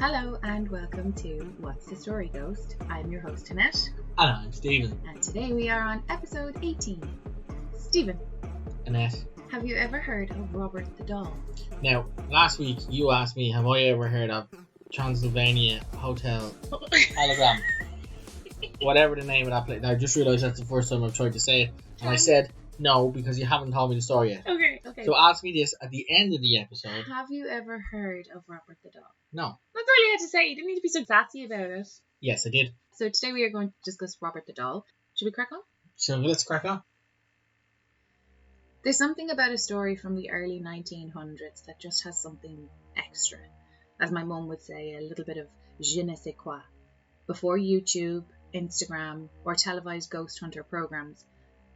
Hello and welcome to What's the Story Ghost? I'm your host Annette. And I'm Steven. And today we are on episode 18. Steven. Annette. Have you ever heard of Robert the Doll? Now, last week you asked me, have I ever heard of Transylvania Hotel Hologram? Whatever the name of that place. Now, I just realised that's the first time I've tried to say it. And I said no because you haven't told me the story yet. Okay. So ask me this at the end of the episode. Have you ever heard of Robert the Doll? No. That's all you had to say. You didn't need to be so sassy about it. Yes, I did. So today we are going to discuss Robert the Doll. Should we crack on? So let's crack on. There's something about a story from the early 1900s that just has something extra. As my mum would say, a little bit of je ne sais quoi. Before YouTube, Instagram, or televised ghost hunter programs,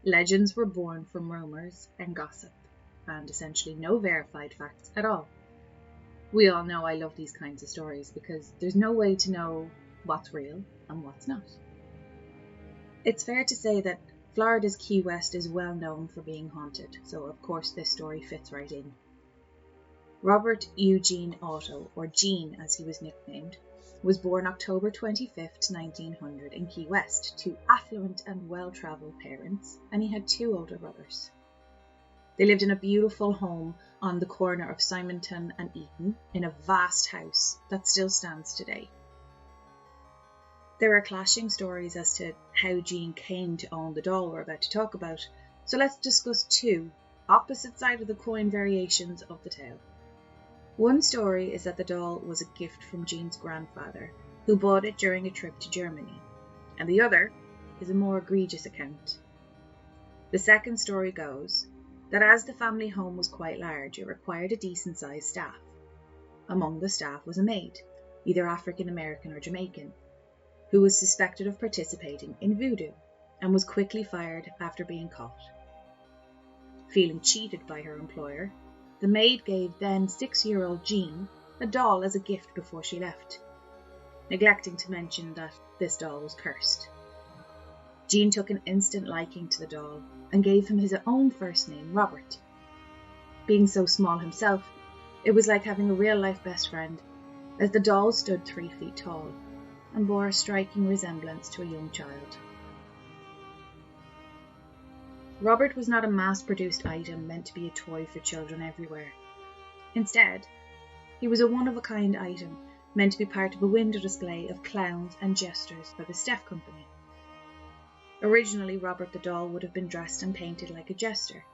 legends were born from rumours and gossip, and essentially no verified facts at all. We all know I love these kinds of stories because there's no way to know what's real and what's not. It's fair to say that Florida's Key West is well known for being haunted, so of course this story fits right in. Robert Eugene Otto, or Gene as he was nicknamed, was born October 25th, 1900 in Key West to affluent and well-travelled parents, and he had two older brothers. They lived in a beautiful home on the corner of Simonton and Eaton in a vast house that still stands today. There are clashing stories as to how Gene came to own the doll we're about to talk about, so let's discuss two opposite side of the coin variations of the tale. One story is that the doll was a gift from Gene's grandfather, who bought it during a trip to Germany, and the other is a more egregious account. The second story goes that as the family home was quite large, it required a decent-sized staff. Among the staff was a maid, either African American or Jamaican, who was suspected of participating in voodoo and was quickly fired after being caught. Feeling cheated by her employer, the maid gave then 6-year-old Jean a doll as a gift before she left, neglecting to mention that this doll was cursed. Jean took an instant liking to the doll and gave him his own first name, Robert. Being so small himself, it was like having a real-life best friend, as the doll stood 3 feet tall and bore a striking resemblance to a young child. Robert was not a mass-produced item meant to be a toy for children everywhere. Instead, he was a one-of-a-kind item meant to be part of a window display of clowns and jesters for the Steph Company. Originally, Robert the doll would have been dressed and painted like a jester.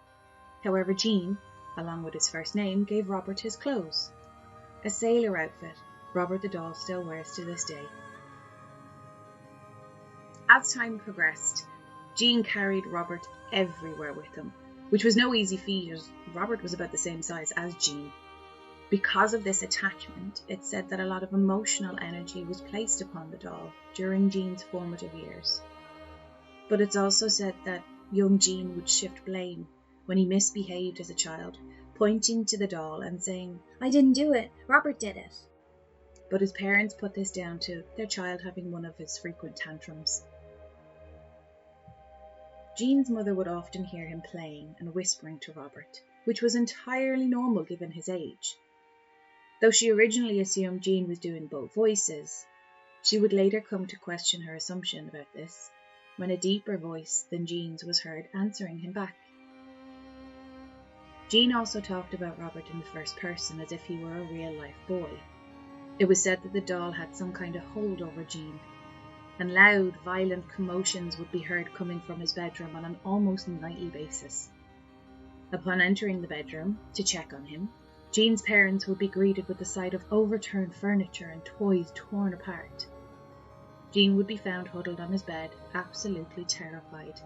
However, Gene, along with his first name, gave Robert his clothes. A sailor outfit Robert the doll still wears to this day. As time progressed, Gene carried Robert everywhere with him, which was no easy feat as Robert was about the same size as Gene. Because of this attachment, it's said that a lot of emotional energy was placed upon the doll during Gene's formative years. But it's also said that young Gene would shift blame when he misbehaved as a child, pointing to the doll and saying, "I didn't do it, Robert did it." But his parents put this down to their child having one of his frequent tantrums. Gene's mother would often hear him playing and whispering to Robert, which was entirely normal given his age. Though she originally assumed Gene was doing both voices, she would later come to question her assumption about this, when a deeper voice than Gene's was heard answering him back. Gene also talked about Robert in the first person as if he were a real-life boy. It was said that the doll had some kind of hold over Gene, and loud, violent commotions would be heard coming from his bedroom on an almost nightly basis. Upon entering the bedroom to check on him, Gene's parents would be greeted with the sight of overturned furniture and toys torn apart. Gene would be found huddled on his bed, absolutely terrified.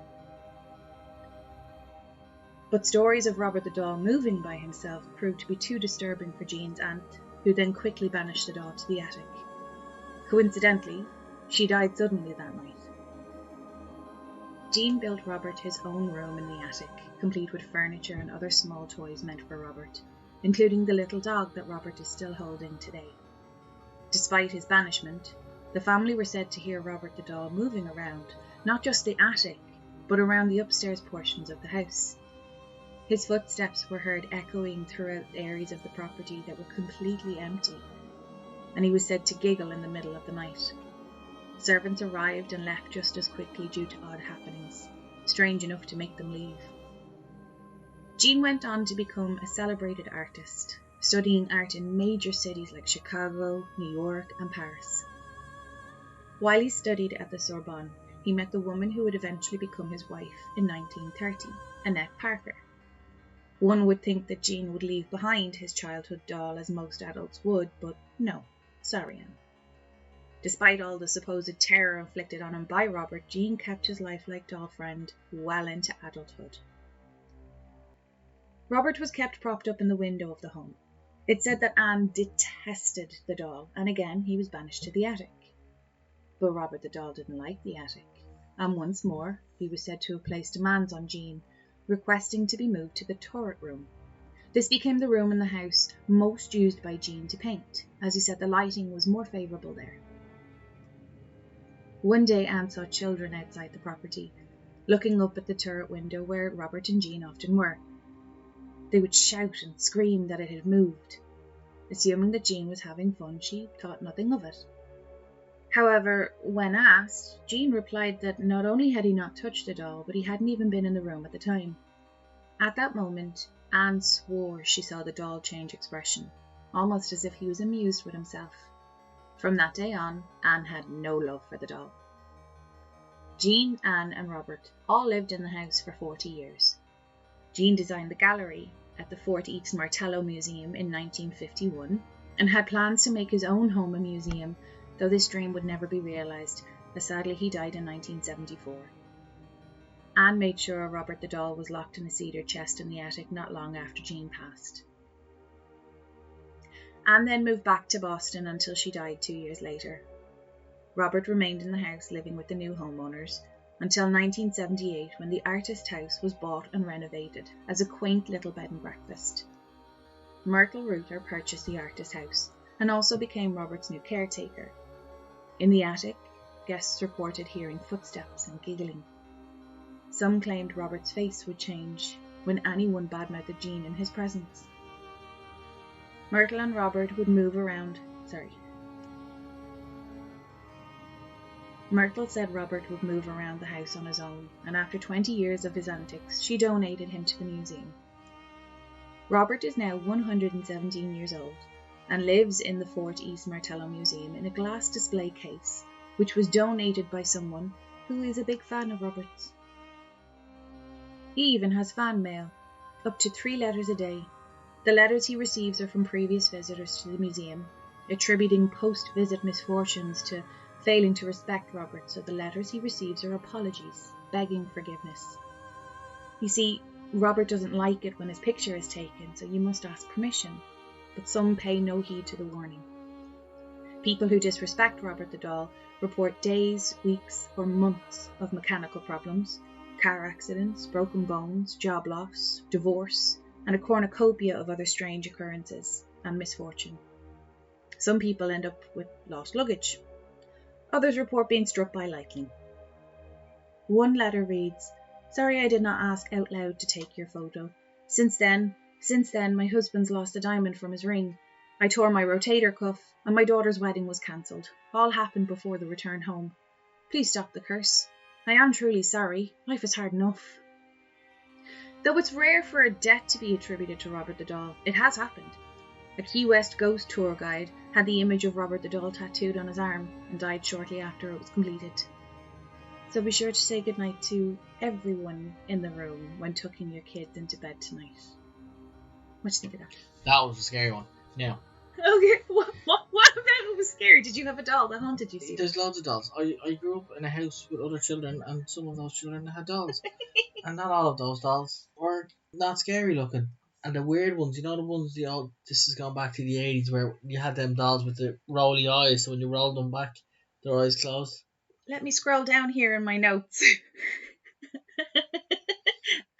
But stories of Robert the doll moving by himself proved to be too disturbing for Gene's aunt, who then quickly banished the doll to the attic. Coincidentally, she died suddenly that night. Gene built Robert his own room in the attic, complete with furniture and other small toys meant for Robert, including the little dog that Robert is still holding today. Despite his banishment, the family were said to hear Robert the doll moving around, not just the attic, but around the upstairs portions of the house. His footsteps were heard echoing throughout areas of the property that were completely empty. and he was said to giggle in the middle of the night. Servants arrived and left just as quickly due to odd happenings, strange enough to make them leave. Jean went on to become a celebrated artist, studying art in major cities like Chicago, New York, and Paris. While he studied at the Sorbonne, he met the woman who would eventually become his wife in 1930, Annette Parker. One would think that Jean would leave behind his childhood doll as most adults would, but no, sorry Anne. Despite all the supposed terror inflicted on him by Robert, Jean kept his lifelike doll friend well into adulthood. Robert was kept propped up in the window of the home. It said that Anne detested the doll, and again he was banished to the attic. But Robert the doll didn't like the attic, and once more he was said to have placed demands on Jean, requesting to be moved to the turret room. This became the room in the house most used by Jean to paint, as he said the lighting was more favourable there. One day Anne saw children outside the property, looking up at the turret window where Robert and Jean often were. They would shout and scream that it had moved. Assuming that Jean was having fun, she thought nothing of it. However, when asked, Jean replied that not only had he not touched the doll, but he hadn't even been in the room at the time. At that moment, Anne swore she saw the doll change expression, almost as if he was amused with himself. From that day on, Anne had no love for the doll. Jean, Anne and Robert all lived in the house for 40 years. Jean designed the gallery at the Fort East Martello Museum in 1951 and had plans to make his own home a museum, though this dream would never be realised, as sadly he died in 1974. Anne made sure Robert the doll was locked in a cedar chest in the attic not long after Jean passed. Anne then moved back to Boston until she died 2 years later. Robert remained in the house living with the new homeowners until 1978, when the artist house was bought and renovated as a quaint little bed and breakfast. Myrtle Ruther purchased the artist house and also became Robert's new caretaker. In the attic, guests reported hearing footsteps and giggling. Some claimed Robert's face would change when anyone badmouthed Jean in his presence. Myrtle and Robert would move around. Myrtle said Robert would move around the house on his own, and after 20 years of his antics, she donated him to the museum. Robert is now 117 years old and lives in the Fort East Martello Museum in a glass display case, which was donated by someone who is a big fan of Robert's. He even has fan mail, up to 3 letters a day. The letters he receives are from previous visitors to the museum, attributing post-visit misfortunes to failing to respect Robert, so the letters he receives are apologies, begging forgiveness. You see, Robert doesn't like it when his picture is taken, so you must ask permission, but some pay no heed to the warning. People who disrespect Robert the doll report days, weeks, or months of mechanical problems, car accidents, broken bones, job loss, divorce, and a cornucopia of other strange occurrences and misfortune. Some people end up with lost luggage. Others report being struck by lightning. One letter reads, "Sorry I did not ask out loud to take your photo. Since then, my husband's lost a diamond from his ring. I tore my rotator cuff, and my daughter's wedding was cancelled. All happened before the return home. Please stop the curse. I am truly sorry. Life is hard enough." Though it's rare for a death to be attributed to Robert the doll, it has happened. A Key West ghost tour guide had the image of Robert the doll tattooed on his arm and died shortly after it was completed. So be sure to say goodnight to everyone in the room when tucking your kids into bed tonight. What do you think of that? That was a scary one. Now, Okay, what about it was scary? Did you have a doll that haunted you, Steve? there's loads of dolls. I grew up in a house with other children, and some of those children had dolls. And not all of those dolls were not scary looking. And the weird ones, the ones, this is going back to the 80s, where you had them dolls with the rolly eyes, so when you rolled them back, their eyes closed. Let me scroll down here in my notes.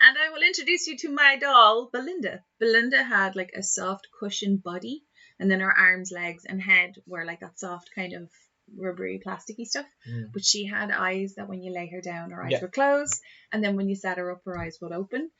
And I will introduce you to my doll, Belinda. Belinda had like a soft cushioned body, and then her arms, legs, and head were like that soft kind of rubbery, plasticky stuff. But she had eyes that when you lay her down, her eyes were closed, and then when you sat her up, her eyes would open.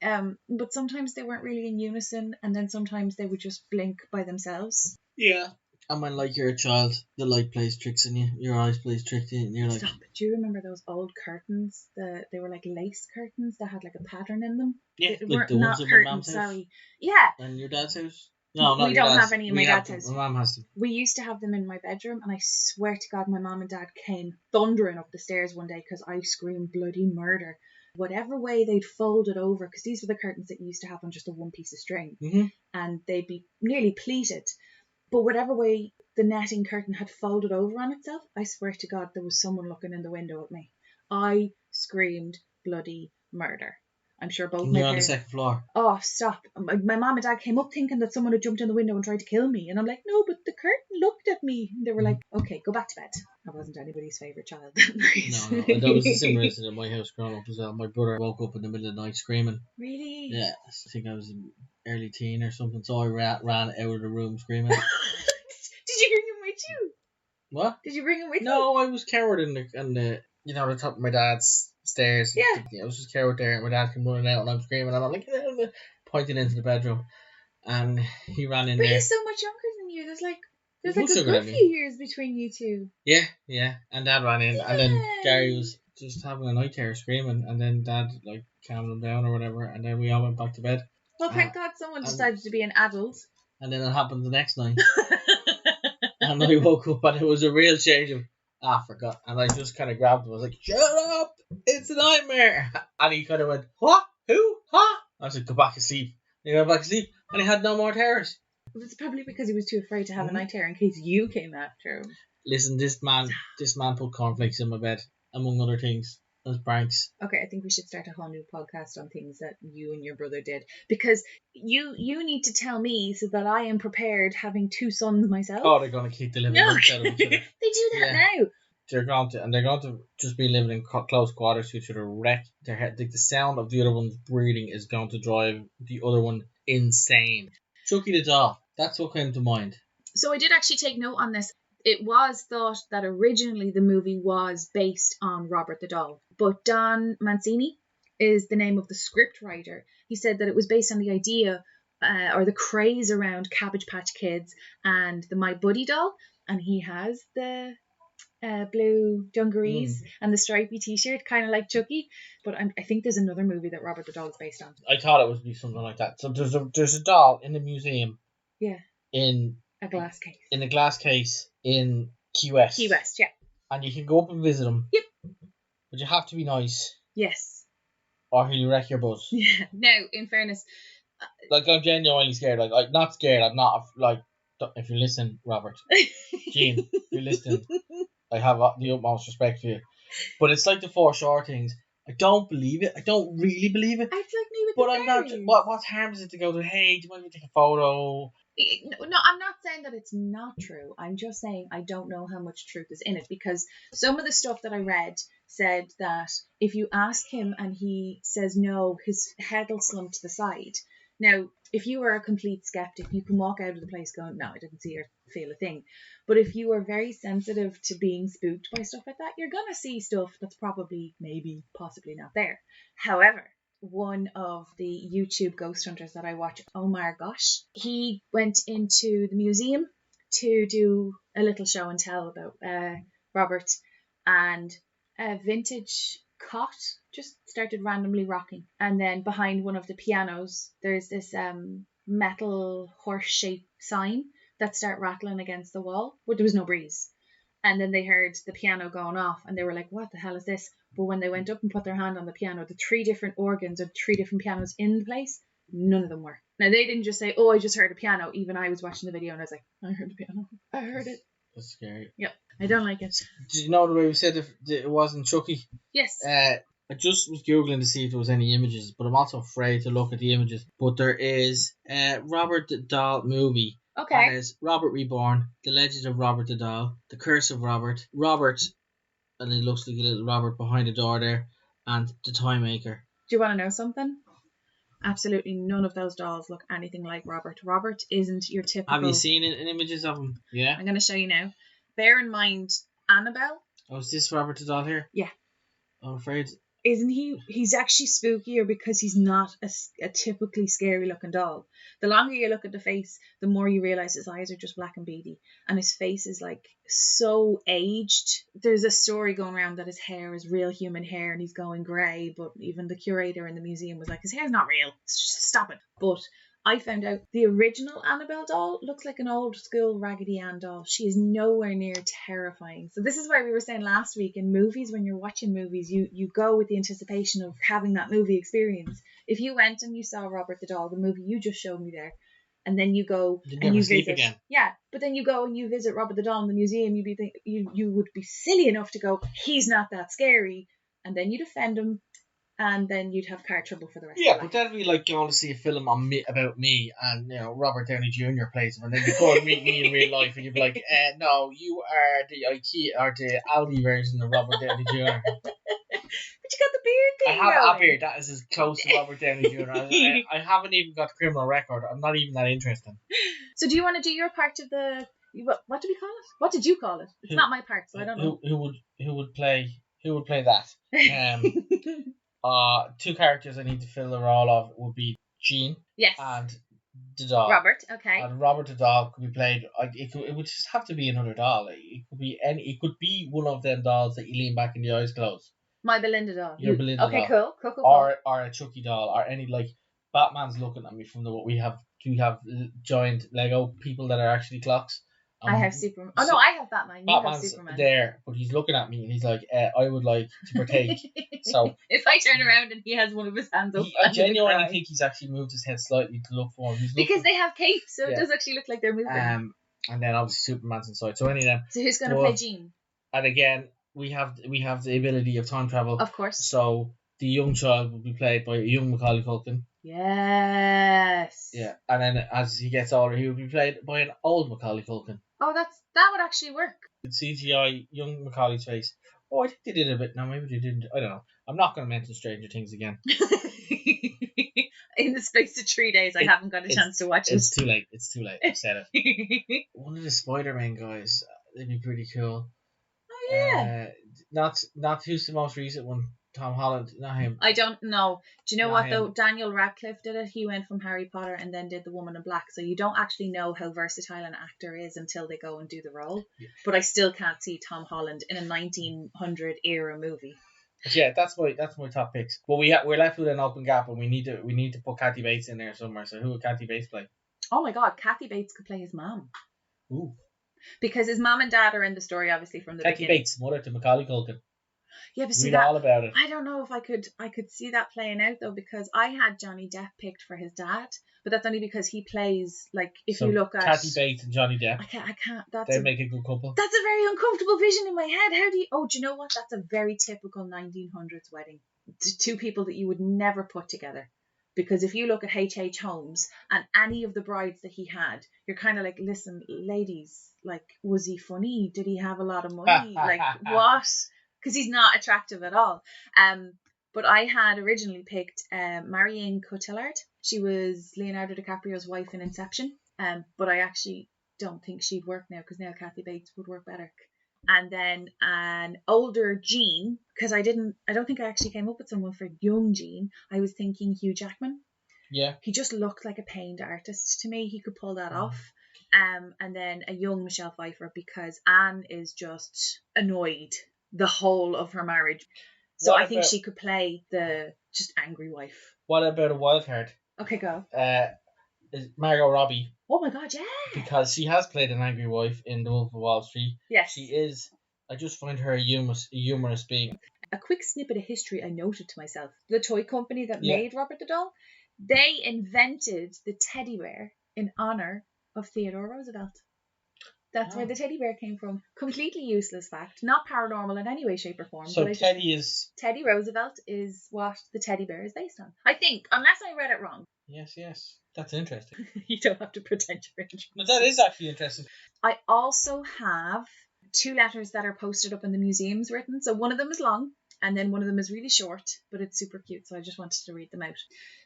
But sometimes they weren't really in unison, and then sometimes they would just blink by themselves. Yeah, And when, like, you're a child, the light plays tricks on you, your eyes plays tricks on you, and you're like... Stop. Do you remember those old curtains? They were like lace curtains that had like a pattern in them? Yeah, They like weren't the ones not in my curtains, mum's house. sorry. Yeah. And your dad's house? No, not We your don't dad's. have any in my dad's house. My mum has them. We used to have them in my bedroom, and I swear to God, my mum and dad came thundering up the stairs one day because I screamed bloody murder. Whatever way they'd fold it over, because these were the curtains that you used to have on just a one piece of string, and they'd be nearly pleated. But whatever way the netting curtain had folded over on itself, I swear to God, there was someone looking in the window at me. I screamed bloody murder. I'm sure both my You're on the parents... second floor. Oh, stop. My mom and dad came up thinking that someone had jumped in the window and tried to kill me. And I'm like, no, but the curtain looked at me. And they were like, okay, go back to bed. I wasn't anybody's favourite child that night. No. And that was a similar incident in my house growing up as well. My brother woke up in the middle of the night screaming. Really? Yeah. I think I was in early teen or something. So I ran out of the room screaming. Did you bring him with you? What? Did you bring him with you? No, I was cowered in the the top of my dad's stairs. Yeah. I was just cowered there, and my dad came running out, and I'm screaming, and I'm like, pointing into the bedroom, and he ran in but there. He's so much younger than you. There's like He's a much younger good than few me. years between you two. Yeah, and Dad ran in, and then Gary was just having a night terror screaming, and then Dad like calmed him down or whatever, and then we all went back to bed. Well, thank God someone decided to be an adult. And then it happened the next night. And I woke up and it was a real change of, I forgot. And I just kind of grabbed him. I was like, shut up! It's a nightmare! And he kind of went, what? Who? Huh? I was like, go back to sleep. And he went back to sleep and he had no more terrors. It's probably because he was too afraid to have a night terror in case you came after him. Listen, this man put cornflakes in my bed, among other things. As pranks. Okay, I think we should start a whole new podcast on things that you and your brother did, because you need to tell me so that I am prepared, having two sons myself. Oh, they're going to keep the living out of each other. They do that now. They're going to just be living in close quarters to each other. Wreck their head. The sound of the other one's breathing is going to drive the other one insane. Chucky the doll. That's what came to mind. So I did actually take note on this. It was thought that originally the movie was based on Robert the Doll, but Don Mancini is the name of the script writer. He said that it was based on the idea or the craze around Cabbage Patch Kids and the My Buddy doll, and he has the blue dungarees and the stripy t-shirt, kind of like Chucky. But I think there's another movie that Robert the Doll is based on. I thought it would be something like that. So there's a doll in the museum. Yeah. In a glass case. In a glass case in Key West. Key West, yeah. And you can go up and visit him. Yep. But you have to be nice. Yes. Or he'll wreck your buzz. Yeah. Now, in fairness... like, I'm genuinely scared. Like not scared. I'm not, like... If you listen, Robert. Gene, if you listen, I have the utmost respect for you. But it's like the four short things. I don't believe it. I don't really believe it. It's like me with but the I'm fairies. not... What harm is it to go to, hey, do you want me to take a photo? No, I'm not saying that it's not true. I'm just saying I don't know how much truth is in it, because some of the stuff that I read said that if you ask him and he says no, his head will slump to the side. Now, if you are a complete skeptic, you can walk out of the place going, no, I didn't see or feel a thing. But if you are very sensitive to being spooked by stuff like that, you're going to see stuff that's probably, maybe, possibly not there. However, one of the YouTube ghost hunters that I watch, Omar Gosh, he went into the museum to do a little show and tell about Robert, and a vintage cot just started randomly rocking, and then behind one of the pianos there's this metal horse-shaped sign that started rattling against the wall, but there was no breeze. And then they heard the piano going off and they were like, what the hell is this? But when they went up and put their hand on the piano, the three different organs or three different pianos in the place, none of them were. Now, they didn't just say, oh, I just heard a piano. Even I was watching the video and I was like, I heard the piano. I heard it. That's scary. Yep. I don't like it. Did you know the way we said it wasn't Chucky? Yes. I just was Googling to see if there was any images, but I'm also afraid to look at the images. But there is a Robert the Doll movie. Okay. And it's Robert Reborn, The Legend of Robert the Doll, The Curse of Robert, and it looks like a little Robert behind the door there, and The Toy Maker. Do you want to know something? Absolutely none of those dolls look anything like Robert. Robert isn't your typical... Have you seen in images of him? Yeah. I'm going to show you now. Bear in mind, Annabelle. Oh, is this Robert the Doll here? Yeah. I'm afraid isn't he? He's actually spookier because he's not a typically scary looking doll. The longer you look at the face, the more you realize his eyes are just black and beady, and his face is like so aged. There's a story going around that his hair is real human hair and he's going grey, but even the curator in the museum was like, his hair's not real. Stop it. But I found out the original Annabelle doll looks like an old school Raggedy Ann doll. She is nowhere near terrifying. So this is why we were saying last week, in movies, when you're watching movies, you go with the anticipation of having that movie experience. If you went and you saw Robert the Doll, the movie you just showed me there, and then you go and you visit again. Yeah, but then you go and you visit Robert the Doll in the museum, you would be silly enough to go, he's not that scary, and then you'd offend him. And then you'd have car trouble for the rest of your life. Yeah, but that'd be like going to see a film about me and, you know, Robert Downey Jr. plays him, and then you go and meet me in real life and you'd be like, no, you are the IKEA or the Aldi version of Robert Downey Jr. But you got the beard thing. I have a beard that is as close to Robert Downey Jr. I haven't even got a criminal record. I'm not even that interesting. So do you want to do your part of the... What did we call it? What did you call it? It's not my part, so I don't know. Who would play that? 2 characters I need to fill the role of would be Jean. Yes. And the doll. Robert, okay. And Robert the doll could be played. It would just have to be another doll. It could be It could be one of them dolls that you lean back and your eyes closed. My Belinda doll. Your Belinda doll. Okay, cool. Or a Chucky doll, or any, like, Batman's looking at me from the what we have. We have giant Lego people that are actually clocks. I have Superman. Oh no, I have Batman. You have Superman. There, but he's looking at me and he's like, I would like to partake. So if I turn around and he has one of his hands up, I genuinely think he's actually moved his head slightly to look for him. Because they have capes, so it does actually look like they're moving. And then obviously Superman's inside. So any of them. So who's going to play Jean? And again, we have the ability of time travel. Of course. So the young child will be played by a young Macaulay Culkin. Yes. Yeah, and then as he gets older, he will be played by an old Macaulay Culkin. Oh, that would actually work. With CGI young Macaulay's face. Oh, I think they did a bit. No, maybe they didn't. I don't know. I'm not going to mention Stranger Things again. In the space of 3 days, I haven't got a chance to watch it. It's too late. I've said it. One of the Spider-Man guys, they'd be pretty cool. Oh yeah. Not who's the most recent one. Tom Holland, not him. I don't know. Do you know what, though? Him. Daniel Radcliffe did it. He went from Harry Potter and then did The Woman in Black. So you don't actually know how versatile an actor is until they go and do the role. Yeah. But I still can't see Tom Holland in a 1900 era movie. But yeah, that's my top picks. But we're left with an open gap, and we need to put Kathy Bates in there somewhere. So who would Kathy Bates play? Oh my God, Kathy Bates could play his mom. Ooh. Because his mom and dad are in the story, obviously, from the beginning. Kathy Bates, mother to Macaulay Culkin. Yeah, but see read all about it. I don't know if I could see that playing out though, because I had Johnny Depp picked for his dad, but that's only because he plays, like, if you look at Kathy Bates and Johnny Depp. I can't. They make a good couple. That's a very uncomfortable vision in my head. How do you? Oh, do you know what? That's a very typical 1900s wedding. Two people that you would never put together. Because if you look at H.H. Holmes and any of the brides that he had, you're kind of like, listen, ladies, like, was he funny? Did he have a lot of money? Like, what? Because he's not attractive at all. But I had originally picked Marianne Cotillard. She was Leonardo DiCaprio's wife in Inception. But I actually don't think she'd work now, because now Kathy Bates would work better. And then an older Jean, because I don't think I actually came up with someone for young Jean. I was thinking Hugh Jackman. Yeah. He just looked like a pained artist to me. He could pull that off. And then a young Michelle Pfeiffer, because Anne is just annoyed the whole of her marriage. So I think she could play the just angry wife. What about a wild card? Okay, go. Is Margot Robbie. Oh my God, yeah. Because she has played an angry wife in The Wolf of Wall Street. Yes. She is. I just find her a humorous being. A quick snippet of history I noted to myself. The toy company that made Robert the Doll, they invented the teddy bear in honor of Theodore Roosevelt. That's where the teddy bear came from. Completely useless fact. Not paranormal in any way, shape or form. So Teddy Roosevelt is what the teddy bear is based on. I think, unless I read it wrong. Yes. That's interesting. You don't have to pretend you're interested. But that is actually interesting. I also have 2 letters that are posted up in the museums written. So one of them is long, and then one of them is really short, but it's super cute. So I just wanted to read them out.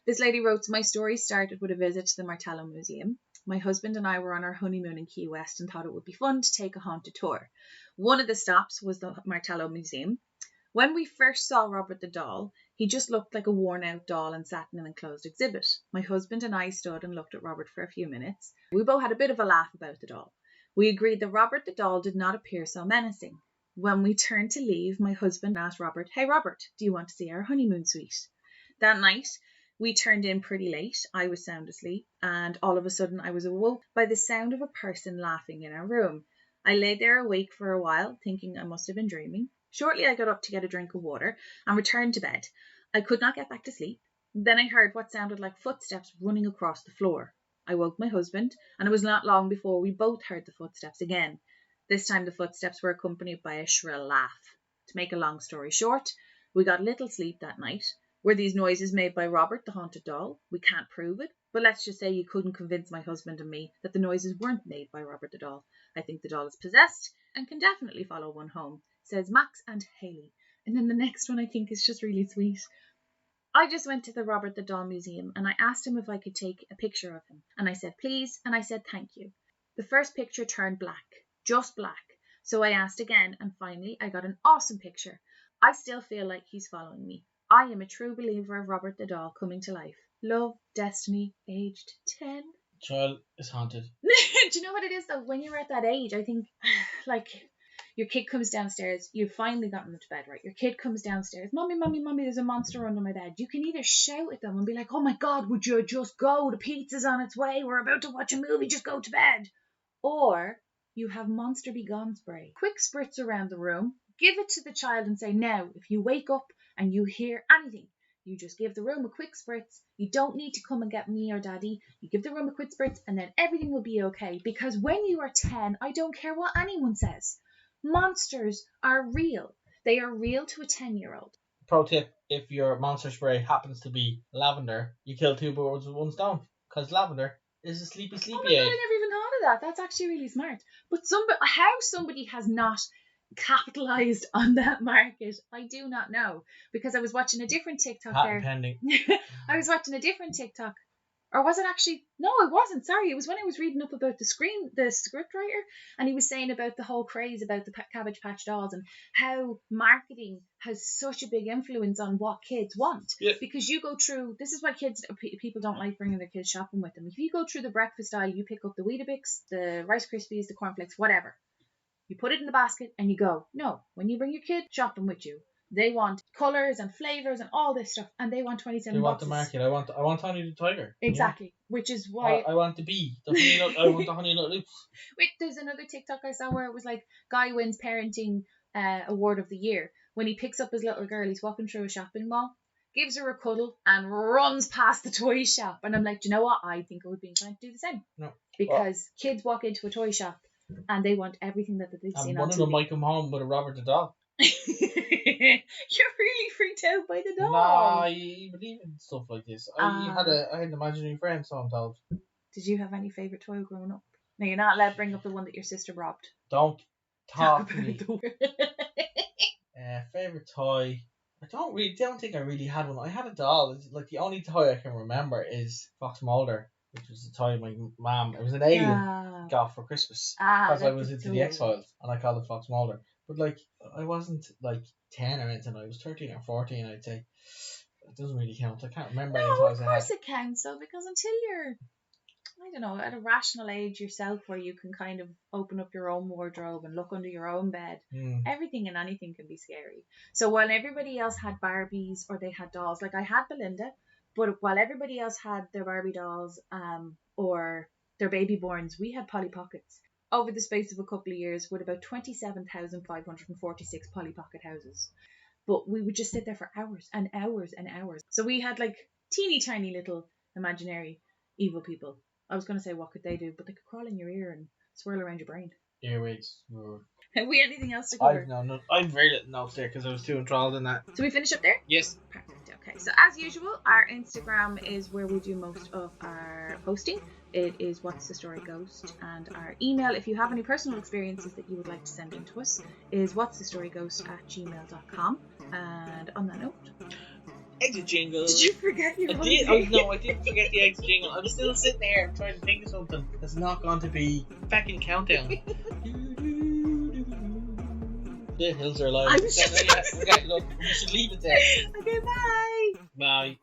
This lady wrote, "My story started with a visit to the Martello Museum. My husband and I were on our honeymoon in Key West and thought it would be fun to take a haunted tour. One of the stops was the Martello Museum. When we first saw Robert the doll, he just looked like a worn-out doll and sat in an enclosed exhibit. My husband and I stood and looked at Robert for a few minutes. We both had a bit of a laugh about the doll. We agreed that Robert the doll did not appear so menacing. When we turned to leave, my husband asked Robert, "Hey Robert, do you want to see our honeymoon suite?" That night, we turned in pretty late. I was sound asleep, and all of a sudden I was awoke by the sound of a person laughing in our room. I lay there awake for a while, thinking I must have been dreaming. Shortly I got up to get a drink of water and returned to bed. I could not get back to sleep. Then I heard what sounded like footsteps running across the floor. I woke my husband, and it was not long before we both heard the footsteps again. This time the footsteps were accompanied by a shrill laugh. To make a long story short, we got little sleep that night. Were these noises made by Robert, the haunted doll? We can't prove it, but let's just say you couldn't convince my husband and me that the noises weren't made by Robert the doll. I think the doll is possessed and can definitely follow one home, says Max and Haley. And then the next one I think is just really sweet. I just went to the Robert the Doll Museum and I asked him if I could take a picture of him. And I said, please, and I said, thank you. The first picture turned black, just black. So I asked again, and finally I got an awesome picture. I still feel like he's following me. I am a true believer of Robert the Doll coming to life. Love, Destiny, aged 10. Child is haunted. Do you know what it is though? When you're at that age, I think, like, your kid comes downstairs, you've finally gotten them to bed, right? Your kid comes downstairs, Mommy, Mommy, Mommy, there's a monster under my bed. You can either shout at them and be like, oh my God, would you just go? The pizza's on its way. We're about to watch a movie. Just go to bed. Or you have Monster Be Gone spray. Quick spritz around the room. Give it to the child and say, now, if you wake up and you hear anything, you just give the room a quick spritz. You don't need to come and get me or daddy. You give the room a quick spritz and then everything will be okay. Because when you are 10, I don't care what anyone says. Monsters are real. They are real to a 10-year-old. Pro tip, if your monster spray happens to be lavender, you kill two birds with one stone. Because lavender is a sleepy Oh my aid. God, I never even thought of that. That's actually really smart. But how somebody has not capitalized on that market, I do not know. Because I was watching a different TikTok Patent there. pending. I was watching a different TikTok. Or was it actually? No, it wasn't. Sorry. It was when I was reading up about the script writer, and he was saying about the whole craze about the Cabbage Patch dolls and how marketing has such a big influence on what kids want. Yeah. Because you go through, this is why people don't like bringing their kids shopping with them. If you go through the breakfast aisle, you pick up the Weetabix, the Rice Krispies, the cornflakes, whatever. You put it in the basket and you go. No, when you bring your kid shopping with you, they want colours and flavours and all this stuff, and they want 27 They want boxes. the market. I want Honey the Tiger. Exactly, which is why I want the bee. The honey nut. I want the honey nut loops. Wait, there's another TikTok I saw where it was like, guy wins parenting award of the year when he picks up his little girl. He's walking through a shopping mall, gives her a cuddle, and runs past the toy shop. And I'm like, do you know what? I think I would be inclined to do the same. No, because kids walk into a toy shop and they want everything that they've seen on one TV. of them might come home with a Robert the doll. You're really freaked out by the doll. Nah, you believe in stuff like this. I had an imaginary friend, so I'm told. Did you have any favourite toy growing up? No, you're not allowed to bring up the one that your sister robbed. Don't talk to me. The Favourite toy? I don't think I really had one. I had a doll. It's like the only toy I can remember is Fox Mulder, which was the toy my mum. It was an alien got for Christmas because I was into the X-Files and I called it Fox Mulder. But like, I wasn't like 10 or anything. I was 13 or 14. I'd say it doesn't really count. I can't remember any toys I had. Of course it counts, though, because until you're, I don't know, at a rational age yourself where you can kind of open up your own wardrobe and look under your own bed, everything and anything can be scary. So while everybody else had Barbies or they had dolls, like I had Belinda, but while everybody else had their Barbie dolls or their baby borns, we had Polly Pockets. Over the space of a couple of years with about 27,546 Polly Pocket houses. But we would just sit there for hours and hours and hours. So we had like teeny tiny little imaginary evil people. I was going to say what could they do, but they could crawl in your ear and swirl around your brain. Earwigs. Have we anything else to cover? I've very little notes there because I was too enthralled in that. So we finish up there? Yes. Perfect. Okay. So as usual, our Instagram is where we do most of our posting. It is What's the Story Ghost, and our email, if you have any personal experiences that you would like to send in to us, is what'sthestoryghost@gmail.com. And on that note, exit jingle. Did you forget your I did. No, I didn't forget the exit jingle. I was still sitting there trying to think of something that's not going to be fucking countdown. The hills are alive. I'm Okay, look, we should leave it there. Okay, bye. Bye.